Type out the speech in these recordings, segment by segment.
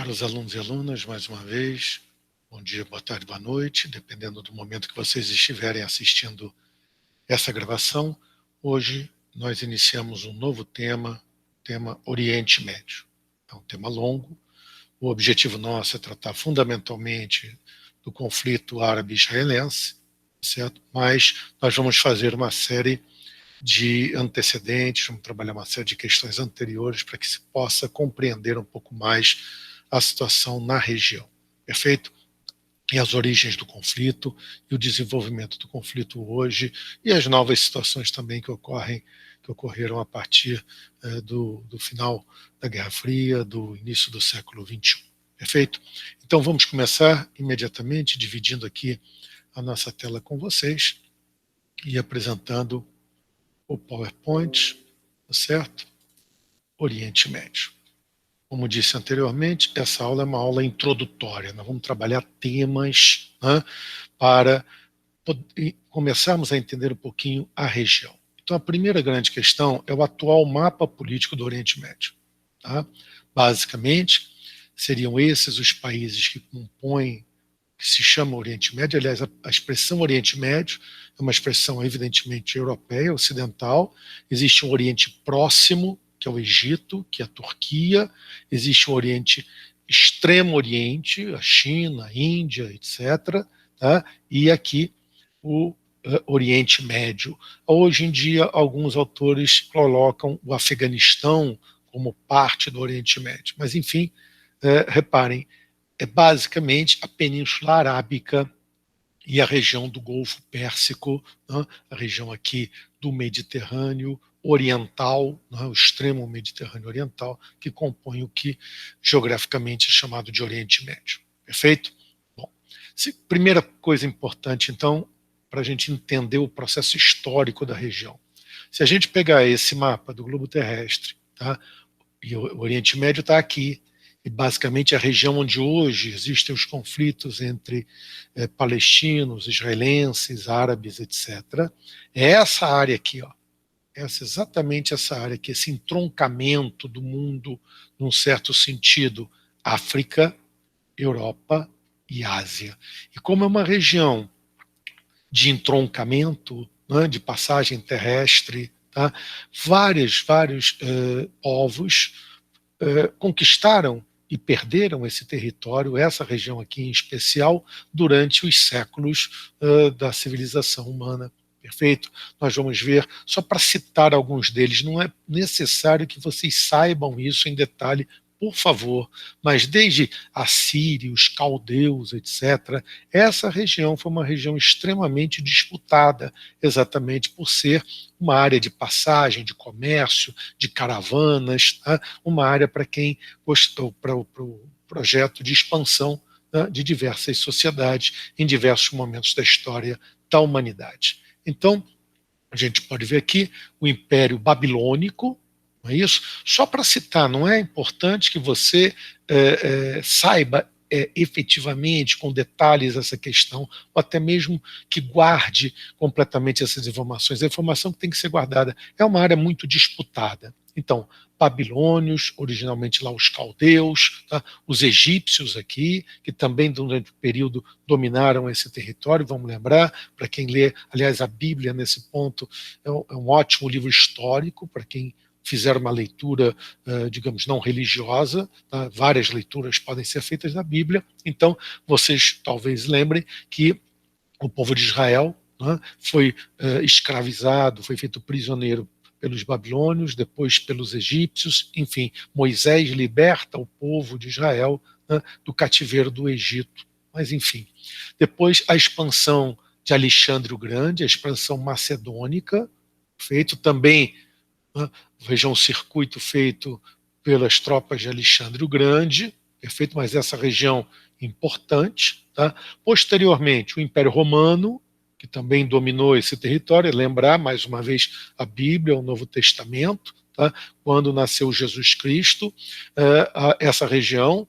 caros alunos e alunas, mais uma vez, bom dia, boa tarde, boa noite, dependendo do momento que vocês estiverem assistindo essa gravação. Hoje nós iniciamos um novo tema Oriente Médio. É um tema longo. O objetivo nosso é tratar fundamentalmente do conflito árabe-israelense, certo? Mas nós vamos fazer uma série de antecedentes, vamos trabalhar uma série de questões anteriores para que se possa compreender um pouco mais a situação na região. Perfeito? E as origens do conflito, e o desenvolvimento do conflito hoje, e as novas situações também que ocorreram a partir do final da Guerra Fria, do início do século XXI. Perfeito? Então vamos começar imediatamente dividindo aqui a nossa tela com vocês e apresentando o PowerPoint, tá certo? Oriente Médio. Como disse anteriormente, essa aula é uma aula introdutória. Nós vamos trabalhar temas, né, para começarmos a entender um pouquinho a região. Então, a primeira grande questão é o atual mapa político do Oriente Médio. Tá? Basicamente, seriam esses os países que compõem, que se chama Oriente Médio. Aliás, a expressão Oriente Médio é uma expressão evidentemente europeia, ocidental. Existe um Oriente Próximo, que é o Egito, que é a Turquia. Existe o Oriente Extremo Oriente, a China, a Índia, etc. Tá? E aqui o Oriente Médio. Hoje em dia, alguns autores colocam o Afeganistão como parte do Oriente Médio. Mas, enfim, reparem, é basicamente a Península Arábica e a região do Golfo Pérsico, né, a região aqui do Mediterrâneo Oriental, né, o extremo Mediterrâneo Oriental, que compõe o que geograficamente é chamado de Oriente Médio. Perfeito? Bom, primeira coisa importante, então, para a gente entender o processo histórico da região. Se a gente pegar esse mapa do globo terrestre, tá, e o Oriente Médio está aqui, e basicamente a região onde hoje existem os conflitos entre palestinos, israelenses, árabes, etc. É essa área aqui, ó. Exatamente essa área aqui, esse entroncamento do mundo, num certo sentido, África, Europa e Ásia. E como é uma região de entroncamento, né, de passagem terrestre, tá, vários povos conquistaram e perderam esse território, essa região aqui em especial, durante os séculos da civilização humana. Perfeito? Nós vamos ver, só para citar alguns deles, não é necessário que vocês saibam isso em detalhe, por favor, mas desde assírios, caldeus, etc., essa região foi uma região extremamente disputada, exatamente por ser uma área de passagem, de comércio, de caravanas, tá? Uma área para quem gostou, para o projeto de expansão, tá, de diversas sociedades em diversos momentos da história da humanidade. Então, a gente pode ver aqui o Império Babilônico, não é isso? Só para citar, não é importante que você saiba efetivamente, com detalhes, essa questão, ou até mesmo que guarde completamente essas informações. A informação que tem que ser guardada é uma área muito disputada. Então, babilônios, originalmente lá os caldeus, tá? Os egípcios aqui, que também durante o período dominaram esse território, vamos lembrar, para quem lê, aliás, a Bíblia nesse ponto é um ótimo livro histórico, para quem fizer uma leitura, digamos, não religiosa, tá? Várias leituras podem ser feitas da Bíblia, então vocês talvez lembrem que o povo de Israel, né, foi escravizado, foi feito prisioneiro pelos babilônios, depois pelos egípcios, enfim, Moisés liberta o povo de Israel, né, do cativeiro do Egito, mas enfim. Depois a expansão de Alexandre o Grande, a expansão macedônica, feito também, vejam, um circuito feito pelas tropas de Alexandre o Grande, perfeito, mas essa região importante. Tá? Posteriormente, o Império Romano, que também dominou esse território, lembrar, mais uma vez, a Bíblia, o Novo Testamento, tá? Quando nasceu Jesus Cristo, essa região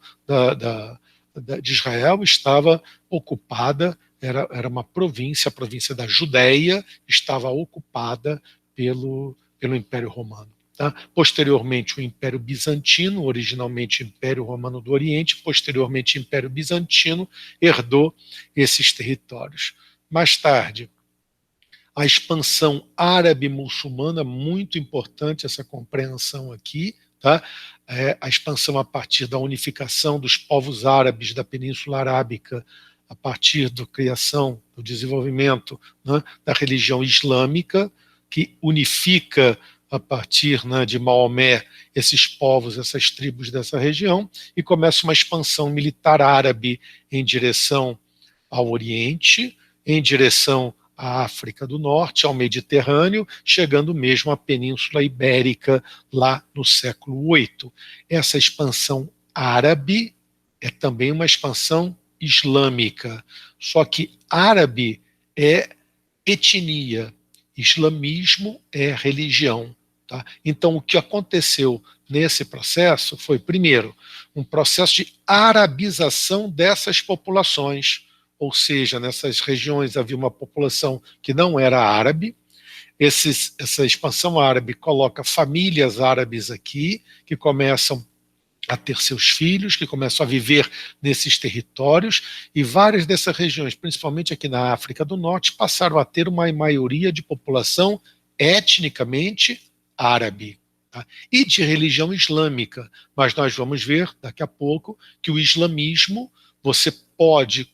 de Israel estava ocupada, era uma província, a província da Judéia estava ocupada pelo Império Romano. tá? Posteriormente o Império Bizantino, originalmente o Império Romano do Oriente, posteriormente o Império Bizantino, herdou esses territórios. Mais tarde, a expansão árabe-muçulmana, muito importante essa compreensão aqui, tá? A expansão a partir da unificação dos povos árabes da Península Arábica, a partir da criação, do desenvolvimento, né, da religião islâmica, que unifica a partir, né, de Maomé esses povos, essas tribos dessa região, e começa uma expansão militar árabe em direção ao Oriente, em direção à África do Norte, ao Mediterrâneo, chegando mesmo à Península Ibérica lá no século VIII. Essa expansão árabe é também uma expansão islâmica, só que árabe é etnia, islamismo é religião. Tá? Então, o que aconteceu nesse processo foi, primeiro, um processo de arabização dessas populações, ou seja, nessas regiões havia uma população que não era árabe. Essa expansão árabe coloca famílias árabes aqui, que começam a ter seus filhos, que começam a viver nesses territórios, e várias dessas regiões, principalmente aqui na África do Norte, passaram a ter uma maioria de população etnicamente árabe, tá? E de religião islâmica. Mas nós vamos ver daqui a pouco que o islamismo,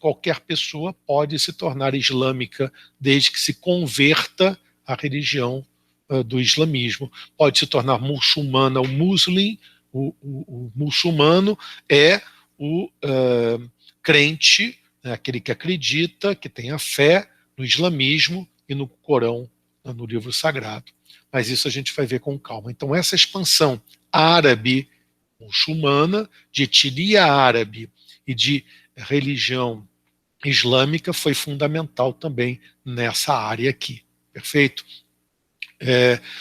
qualquer pessoa pode se tornar islâmica desde que se converta à religião do islamismo. Pode se tornar muçulmana ou muslim. O muçulmano é o crente, né, aquele que acredita, que tem a fé no islamismo e no Corão, no livro sagrado. Mas isso a gente vai ver com calma. Então, essa expansão árabe muçulmana, de etnia árabe e de religião islâmica foi fundamental também nessa área aqui. Perfeito?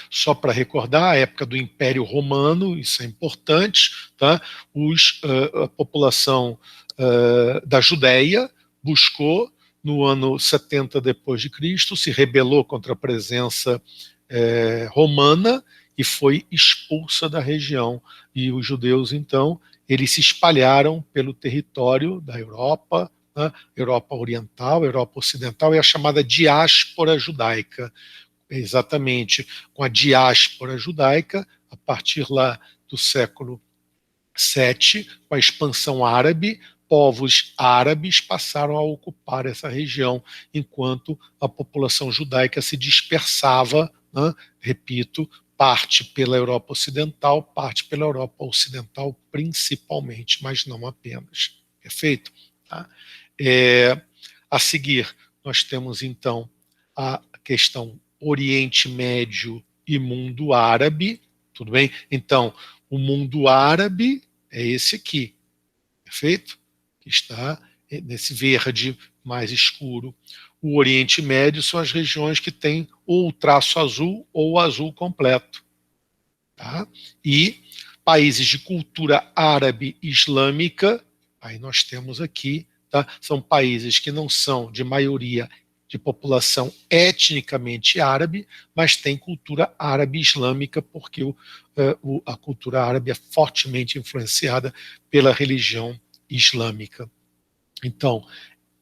Só para recordar, a época do Império Romano, isso é importante, tá? A população da Judéia buscou, no ano 70 depois de Cristo, se rebelou contra a presença romana e foi expulsa da região. E os judeus, então, eles se espalharam pelo território da Europa, né? Europa Oriental, Europa Ocidental, e a chamada diáspora judaica. Exatamente, com a diáspora judaica, a partir lá do século VII, com a expansão árabe, povos árabes passaram a ocupar essa região, enquanto a população judaica se dispersava, né? Repito, parte pela Europa Ocidental, parte pela Europa Ocidental principalmente, mas não apenas. Perfeito? Tá? A seguir, nós temos então a questão Oriente Médio e mundo árabe, tudo bem? Então, o mundo árabe é esse aqui, perfeito? Que está nesse verde mais escuro. O Oriente Médio são as regiões que têm ou o traço azul ou o azul completo. Tá? E países de cultura árabe islâmica, aí nós temos aqui, tá? São países que não são de maioria de população etnicamente árabe, mas tem cultura árabe islâmica, porque a cultura árabe é fortemente influenciada pela religião islâmica. Então,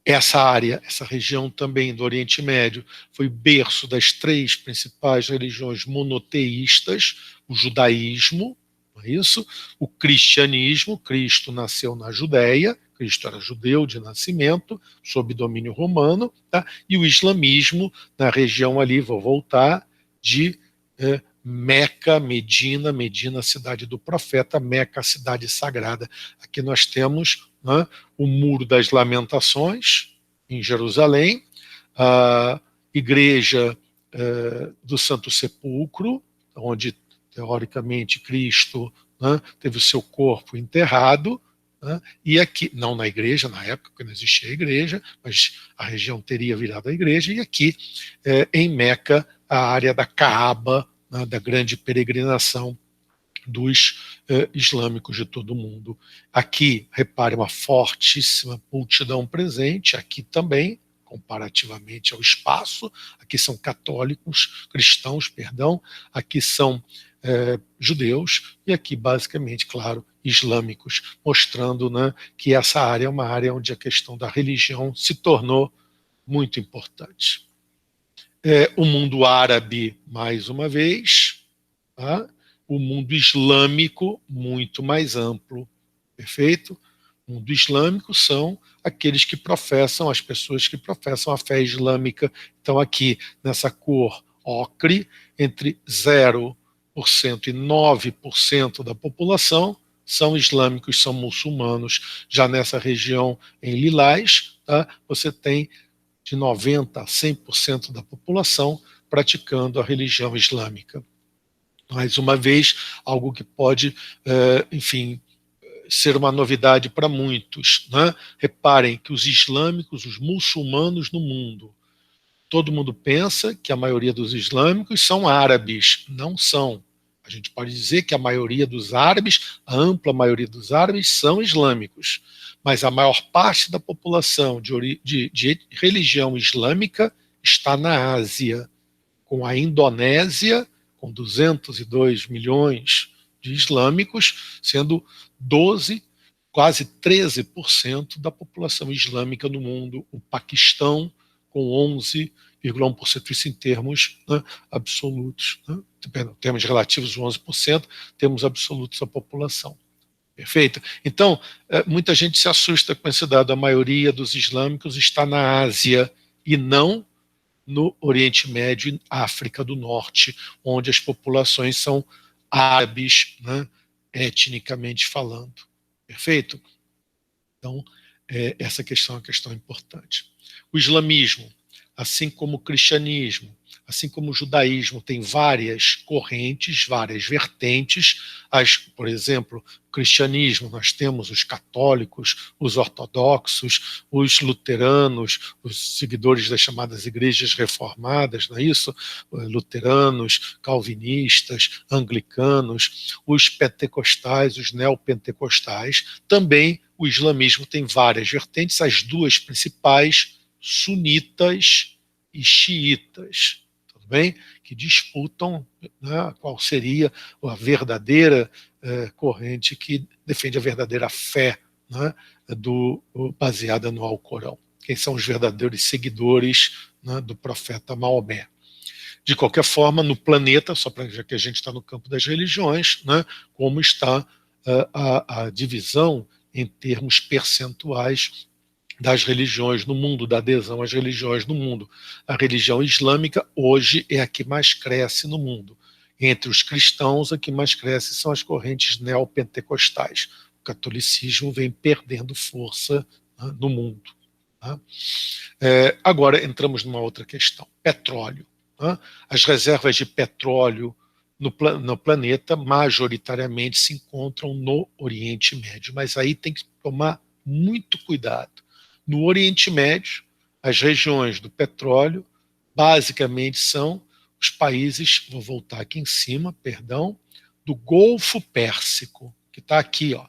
essa área, essa região também do Oriente Médio, foi berço das três principais religiões monoteístas, o judaísmo, não é isso? O cristianismo, Cristo nasceu na Judéia, Cristo era judeu de nascimento, sob domínio romano, tá? E o islamismo, na região ali, vou voltar, de Meca, Medina, Medina, cidade do profeta, Meca, cidade sagrada. Aqui nós temos, né, o Muro das Lamentações, em Jerusalém, a igreja do Santo Sepulcro, onde, teoricamente, Cristo, né, teve o seu corpo enterrado, né, e aqui, não na igreja, na época que não existia a igreja, mas a região teria virado a igreja, e aqui, em Meca, a área da Caaba, né, da grande peregrinação dos islâmicos de todo o mundo. Aqui, repare, uma fortíssima multidão presente, aqui também, comparativamente ao espaço, aqui são católicos, cristãos, perdão, aqui são judeus, e aqui basicamente, claro, islâmicos, mostrando, né, que essa área é uma área onde a questão da religião se tornou muito importante. O mundo árabe, mais uma vez, tá? O mundo islâmico, muito mais amplo, perfeito? O mundo islâmico são aqueles que professam, as pessoas que professam a fé islâmica. Então, aqui, nessa cor ocre, entre 0% e 9% da população são islâmicos, são muçulmanos. Já nessa região em lilás, tá? Você tem de 90% a 100% da população praticando a religião islâmica. Mais uma vez, algo que pode, enfim, ser uma novidade para muitos, né? Reparem que os islâmicos, os muçulmanos no mundo, todo mundo pensa que a maioria dos islâmicos são árabes. Não são. A gente pode dizer que a maioria dos árabes, a ampla maioria dos árabes, são islâmicos. Mas a maior parte da população de religião islâmica está na Ásia, com a Indonésia, com 202 milhões de islâmicos, sendo 12, quase 13% da população islâmica no mundo. O Paquistão, com 11,1%, isso em termos, né, absolutos. Né? Em termos relativos, 11%, termos absolutos da população. Perfeito? Então, muita gente se assusta com esse dado. A maioria dos islâmicos está na Ásia e não no Oriente Médio e África do Norte, onde as populações são árabes, né, etnicamente falando. Perfeito? Então, essa questão é uma questão importante. O islamismo, assim como o cristianismo, assim como o judaísmo, tem várias correntes, várias vertentes. Por exemplo, o cristianismo, nós temos os católicos, os ortodoxos, os luteranos, os seguidores das chamadas igrejas reformadas, não é isso? Luteranos, calvinistas, anglicanos, os pentecostais, os neopentecostais. Também o islamismo tem várias vertentes, as duas principais, sunitas e xiitas, tudo bem? Que disputam, né, qual seria a verdadeira corrente que defende a verdadeira fé, né, baseada no Alcorão. Quem são os verdadeiros seguidores, né, do profeta Maomé. De qualquer forma, no planeta, já que a gente está no campo das religiões, né, como está a divisão em termos percentuais das religiões no mundo, da adesão às religiões no mundo. A religião islâmica hoje é a que mais cresce no mundo. Entre os cristãos, a que mais cresce são as correntes neopentecostais. O catolicismo vem perdendo força, né, no mundo. Tá? Agora entramos numa outra questão: petróleo. Tá? As reservas de petróleo no planeta majoritariamente se encontram no Oriente Médio, mas aí tem que tomar muito cuidado. No Oriente Médio, as regiões do petróleo basicamente são os países, vou voltar aqui em cima, perdão, do Golfo Pérsico, que está aqui, ó.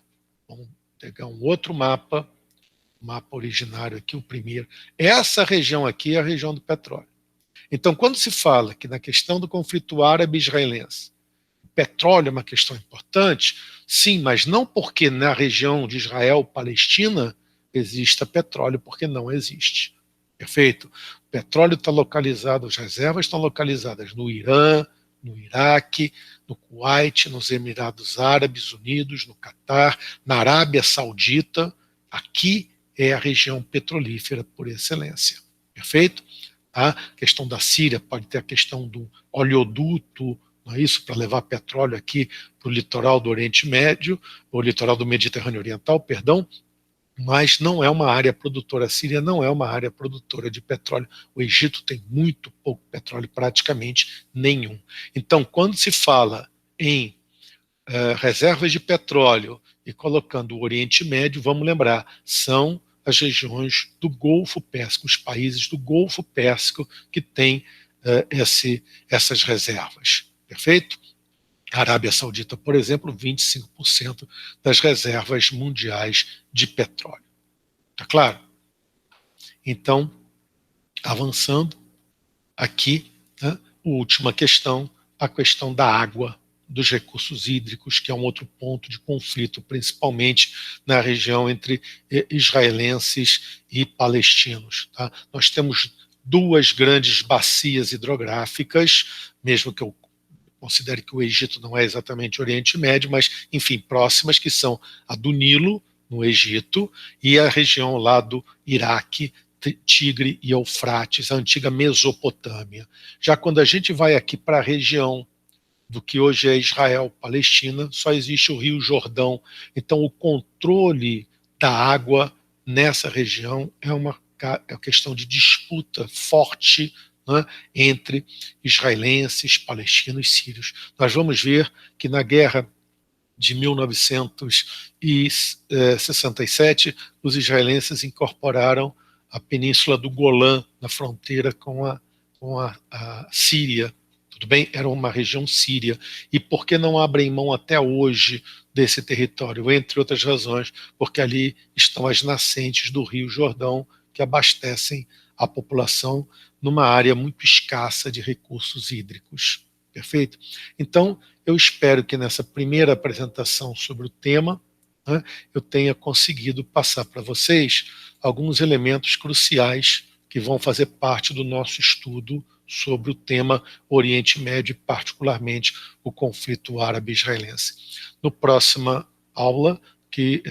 Vamos pegar um outro mapa, o mapa originário aqui, o primeiro. Essa região aqui é a região do petróleo. Então, quando se fala que na questão do conflito árabe-israelense, o petróleo é uma questão importante, sim, mas não porque na região de Israel-Palestina exista petróleo, porque não existe. Perfeito? O petróleo está localizado, as reservas estão localizadas no Irã, no Iraque, no Kuwait, nos Emirados Árabes Unidos, no Catar, na Arábia Saudita. Aqui é a região petrolífera por excelência. Perfeito? A questão da Síria pode ter a questão do oleoduto, não é isso, para levar petróleo aqui para o litoral do Oriente Médio, o litoral do Mediterrâneo Oriental, perdão, mas não é uma área produtora. A Síria não é uma área produtora de petróleo. O Egito tem muito pouco petróleo, praticamente nenhum. Então, quando se fala em reservas de petróleo e colocando o Oriente Médio, vamos lembrar, são as regiões do Golfo Pérsico, os países do Golfo Pérsico que têm essas reservas. Perfeito? A Arábia Saudita, por exemplo, 25% das reservas mundiais de petróleo. Tá claro? Então, avançando aqui, né, a última questão, a questão da água, dos recursos hídricos, que é um outro ponto de conflito, principalmente na região entre israelenses e palestinos. Tá? Nós temos duas grandes bacias hidrográficas, mesmo que eu considere que o Egito não é exatamente Oriente Médio, mas, enfim, próximas, que são a do Nilo, no Egito, e a região lá do Iraque, Tigre e Eufrates, a antiga Mesopotâmia. Já quando a gente vai aqui para a região do que hoje é Israel, Palestina, só existe o Rio Jordão. Então, o controle da água nessa região é uma questão de disputa forte, né, entre israelenses, palestinos e sírios. Nós vamos ver que na guerra de 1967, os israelenses incorporaram a península do Golã na fronteira com a Síria. Tudo bem? Era uma região síria. E por que não abrem mão até hoje desse território? Entre outras razões, porque ali estão as nascentes do Rio Jordão, que abastecem a população numa área muito escassa de recursos hídricos. Perfeito? Então, eu espero que nessa primeira apresentação sobre o tema, né, eu tenha conseguido passar para vocês alguns elementos cruciais que vão fazer parte do nosso estudo sobre o tema Oriente Médio e particularmente o conflito árabe-israelense. No próxima aula, que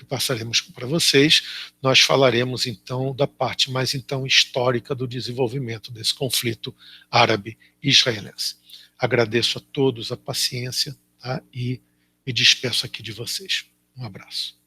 passaremos para vocês, nós falaremos então da parte mais então histórica do desenvolvimento desse conflito árabe-israelense. Agradeço a todos a paciência, tá? E me despeço aqui de vocês. Um abraço.